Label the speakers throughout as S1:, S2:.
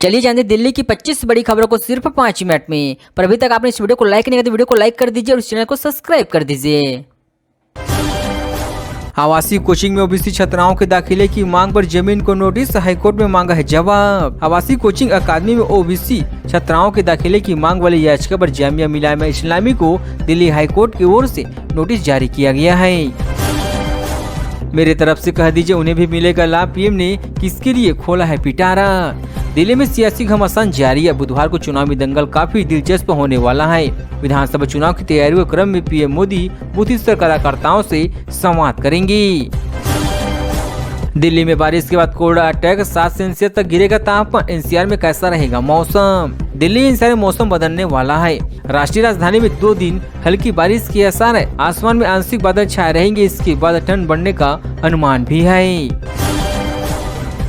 S1: चलिए जानते दिल्ली की 25 बड़ी खबरों को सिर्फ 5 मिनट में। पर अभी तक आपने इस वीडियो को लाइक नहीं किया तो वीडियो को लाइक कर दीजिए और इस चैनल को सब्सक्राइब कर दीजिए।
S2: आवासीय कोचिंग में ओबीसी छात्राओं के दाखिले की मांग पर जमीन को नोटिस, हाईकोर्ट में मांगा है जवाब। आवासीय कोचिंग अकादमी में ओबीसी छात्राओं के दाखिले की मांग वाली याचिका पर जामिया मिलिया इस्लामी को दिल्ली हाईकोर्ट की ओर से नोटिस जारी किया गया है। मेरे तरफ से कह दीजिए उन्हें भी मिलेगा लाभ, पीएम ने किसके लिए खोला है पिटारा। दिल्ली में सियासी घमासान जारी है। बुधवार को चुनावी दंगल काफी दिलचस्प होने वाला है। विधानसभा चुनाव की तैयारियों के क्रम में पीएम मोदी बूथ स्तर कार्यकर्ताओं से संवाद करेंगे। दिल्ली में बारिश के बाद कोल्ड अटैक, 7 सेल्सियस तक गिरेगा तापमान। एनसीआर में कैसा रहेगा मौसम? दिल्ली एनसीआर में मौसम बदलने वाला है। राष्ट्रीय राजधानी में 2 दिन हल्की बारिश के आसार है। आसमान में आंशिक बादल छाए रहेंगे। इसके बाद ठंड बढ़ने का अनुमान भी है।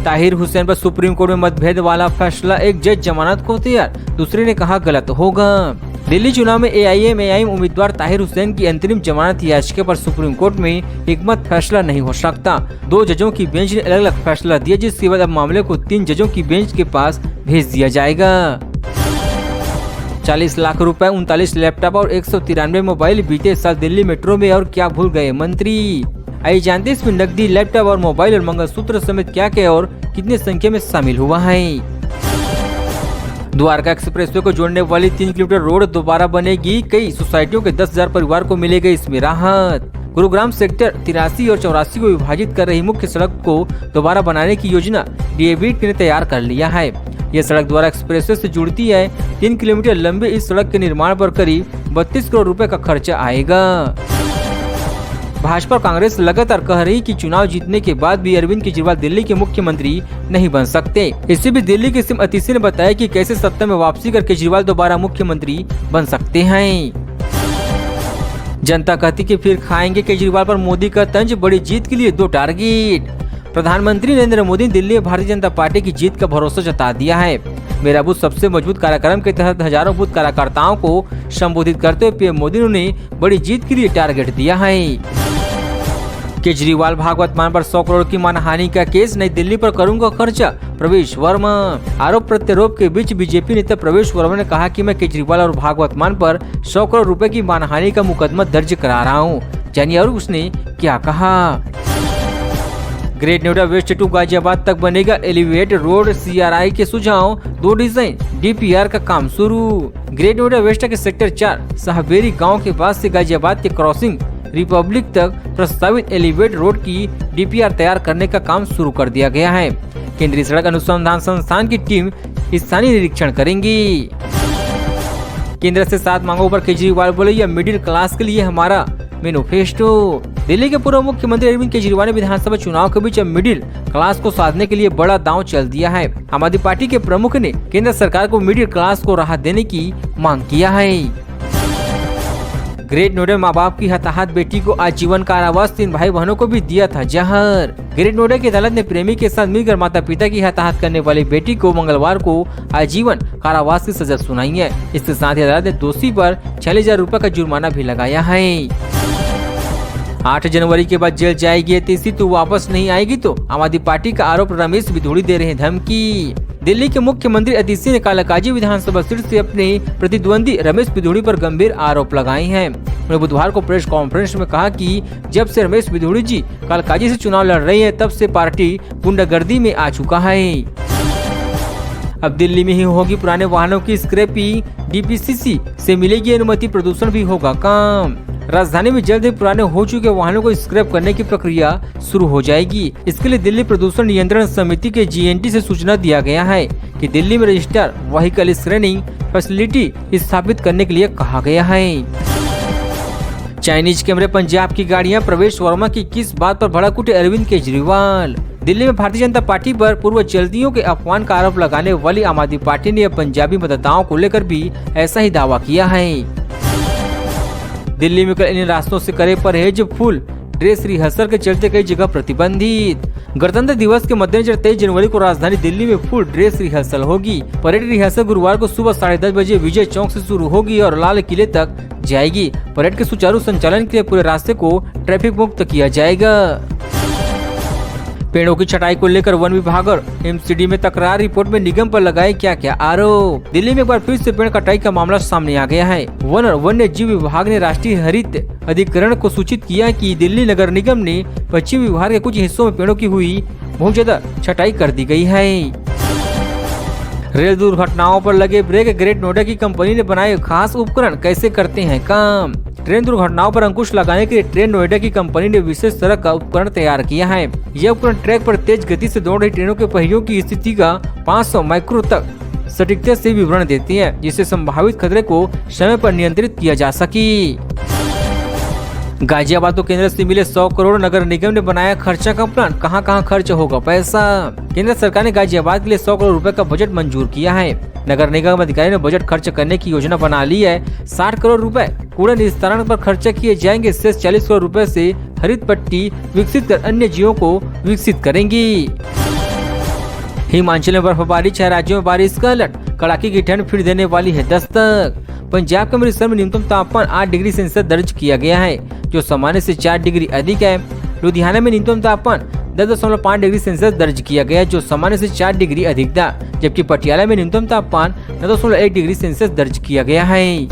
S2: ताहिर हुसैन पर सुप्रीम कोर्ट में मतभेद वाला फैसला, एक जज जमानत को तैयार, दूसरे ने कहा गलत होगा। दिल्ली चुनाव में एआईएमआईएम उम्मीदवार ताहिर हुसैन की अंतरिम जमानत याचिका पर सुप्रीम कोर्ट में एकमत फैसला नहीं हो सकता। 2 जजों की बेंच ने अलग अलग फैसला दिया, जिसके बाद अब मामले को 3 जजों की बेंच के पास भेज दिया जाएगा। 40 लाख रुपए, 39 लैपटॉप और 193 मोबाइल बीते साल दिल्ली मेट्रो में, और क्या भूल गए मंत्री? आइए जानते इसमें नकदी, लैपटॉप और मोबाइल और मंगलसूत्र समेत क्या क्या और कितनी संख्या में शामिल हुआ है। द्वारका एक्सप्रेसवे को जोड़ने वाली 3 किलोमीटर रोड दोबारा बनेगी। कई सोसाइटियों के 10,000 परिवार को मिलेगा इसमें राहत। गुरुग्राम सेक्टर 83 और 84 को विभाजित कर रही मुख्य सड़क को दोबारा बनाने की योजना डीएबीट ने तैयार कर लिया है। यह सड़क द्वारा एक्सप्रेसवे से जुड़ती है। 3 किलोमीटर लंबे इस सड़क के निर्माण पर करीब 32 करोड़ रुपए का खर्चा आएगा। भाजपा और कांग्रेस लगातार कह रही कि चुनाव जीतने के बाद भी अरविंद केजरीवाल दिल्ली के मुख्यमंत्री नहीं बन सकते। इससे भी दिल्ली के सीएम अतिशी ने बताया कि कैसे सत्ता में वापसी कर केजरीवाल दोबारा मुख्यमंत्री बन सकते हैं। जनता कहती कि फिर खाएंगे केजरीवाल पर मोदी का तंज, बड़ी जीत के लिए 2 टारगेट। प्रधानमंत्री नरेंद्र मोदी ने दिल्ली में भारतीय जनता पार्टी की जीत का भरोसा जता दिया है। मेरा बूथ सबसे मजबूत कार्यक्रम के तहत हजारों बूथ कार्यकर्ताओं को संबोधित करते हुए पीएम मोदी ने बड़ी जीत के लिए टारगेट दिया है। केजरीवाल भागवत मान पर 100 करोड़ की मानहानि का केस, नई दिल्ली पर करूंगा खर्चा, प्रवेश वर्मा। आरोप प्रत्यारोप के बीच बीजेपी नेता प्रवेश वर्मा ने कहा कि मैं केजरीवाल और भागवत मान पर 100 करोड़ रुपए की मानहानि का मुकदमा दर्ज करा रहा हूं। जानिए और उसने क्या कहा। Great Noida west to Ghaziabad तक बनेगा एलिवेट रोड, सीआरआई के सुझाव, 2 डिजाइन, डीपीआर का काम शुरू। ग्रेट नोएडा वेस्ट के सेक्टर 4 साहबेरी गांव के पास से गाजियाबाद के क्रॉसिंग रिपब्लिक तक प्रस्तावित एलिवेट रोड की डीपीआर तैयार करने का काम शुरू कर दिया गया है। केंद्रीय सड़क अनुसंधान संस्थान की टीम स्थानीय निरीक्षण करेंगी। केंद्र से 7 मांगों पर केजरीवाल बोले, यह मिडिल क्लास के लिए हमारा मैनिफेस्टो। दिल्ली के पूर्व मुख्यमंत्री अरविंद केजरीवाल ने विधानसभा चुनाव के बीच मिडिल क्लास को साधने के लिए बड़ा दांव चल दिया है। आम आदमी पार्टी के प्रमुख ने केंद्र सरकार को मिडिल क्लास को राहत देने की मांग किया है। ग्रेट नोएडा माँ बाप की हताहत बेटी को आजीवन कारावास, 3 भाई बहनों को भी दिया था जहर। ग्रेट नोएडा की अदालत ने प्रेमी के साथ मिलकर माता पिता की हताहत करने वाली बेटी को मंगलवार को आजीवन कारावास की सजा सुनाई है। इसके साथ ही अदालत ने दोषी पर 40,000 रुपए का जुर्माना भी लगाया है। 8 जनवरी के बाद जेल जाएगी अतिशी, तो वापस नहीं आएगी तो आम आदमी पार्टी का आरोप, रमेश बिधूड़ी दे रहे धमकी। दिल्ली के मुख्यमंत्री अतिशी ने कालाकाजी विधानसभा सीट से अपने प्रतिद्वंदी रमेश बिधूड़ी पर गंभीर आरोप लगाए हैं। उन्होंने बुधवार को प्रेस कॉन्फ्रेंस में कहा कि जब से रमेश बिधूड़ी जी कालाकाजी से चुनाव लड़ रही है, तब से पार्टी गुंडागर्दी में आ चुका है। अब दिल्ली में ही होगी पुराने वाहनों की स्क्रैपिंग, डीपीसीसी से मिलेगी अनुमति, प्रदूषण भी होगा काम। राजधानी में जल्द ही पुराने हो चुके वाहनों को स्क्रैप करने की प्रक्रिया शुरू हो जाएगी। इसके लिए दिल्ली प्रदूषण नियंत्रण समिति के जीएनटी से सूचना दिया गया है कि दिल्ली में रजिस्टर व्हीकल स्क्रीनिंग फैसिलिटी स्थापित करने के लिए कहा गया है। चाइनीज कैमरे पंजाब की गाड़ियां, प्रवेश वर्मा की किस बात पर भड़क उठे अरविंद केजरीवाल। दिल्ली में भारतीय जनता पार्टी पर पूर्व चलतियों के अपमान का आरोप लगाने वाली आम आदमी पार्टी ने पंजाबी मतदाताओं को लेकर भी ऐसा ही दावा किया है। दिल्ली में कल इन रास्तों से करे परहेज, फुल ड्रेस रिहर्सल के चलते कई जगह प्रतिबंधित। गणतंत्र दिवस के मद्देनजर 23 जनवरी को राजधानी दिल्ली में फुल ड्रेस रिहर्सल होगी। परेड रिहर्सल गुरुवार को सुबह 10:30 बजे विजय चौक से शुरू होगी और लाल किले तक जाएगी। परेड के सुचारू संचालन के लिए पूरे रास्ते को ट्रैफिक मुक्त किया जाएगा। पेड़ों की छटाई को लेकर वन विभाग और एमसीडी में तकरार, रिपोर्ट में निगम पर लगाए क्या क्या आरोप। दिल्ली में एक बार फिर से पेड़ कटाई का मामला सामने आ गया है। वन और वन्य जीव विभाग ने राष्ट्रीय हरित अधिकरण को सूचित किया कि दिल्ली नगर निगम ने पश्चिमी विभाग के कुछ हिस्सों में पेड़ों की हुई बहुत ज्यादा छटाई कर दी गई है। रेल दुर्घटनाओं पर लगे ब्रेक, ग्रेट नोएडा की कंपनी ने बनाए खास उपकरण, कैसे करते हैं काम। ट्रेन दुर्घटनाओं पर अंकुश लगाने के लिए ट्रेन नोएडा की कंपनी ने विशेष तरह का उपकरण तैयार किया है। यह उपकरण ट्रैक पर तेज गति से दौड़ रही ट्रेनों के पहियों की स्थिति का 500 माइक्रो तक सटीकता से विवरण देती है, जिससे संभावित खतरे को समय पर नियंत्रित किया जा सके। गाजियाबाद को केंद्र से मिले 100 करोड़, नगर निगम ने बनाया खर्चा का प्लान, कहां कहां खर्च होगा पैसा। केंद्र सरकार ने गाजियाबाद के लिए 100 करोड़ रुपए का बजट मंजूर किया है। नगर निगम अधिकारी ने बजट खर्च करने की योजना बना ली है। 60 करोड़ रुपए कूड़ा निस्तारण पर खर्चा किए जाएंगे। शेष 40 करोड़ रुपए से हरित पट्टी विकसित कर अन्य जीवों को विकसित करेंगी। हिमाचल में बर्फबारी, 6 राज्यों में बारिश का अलर्ट, कड़ाके की ठंड फिर देने वाली है दस्तक। पंजाब के अमृतसर में न्यूनतम तापमान 8 डिग्री सेल्सियस दर्ज किया गया है, जो सामान्य से 4 डिग्री अधिक है। लुधियाना में न्यूनतम तापमान 10.5 डिग्री सेल्सियस दर्ज किया गया, जो सामान्य से 4 डिग्री अधिक था। जबकि पटियाला में न्यूनतम तापमान 9.1 डिग्री सेल्सियस दर्ज किया गया है।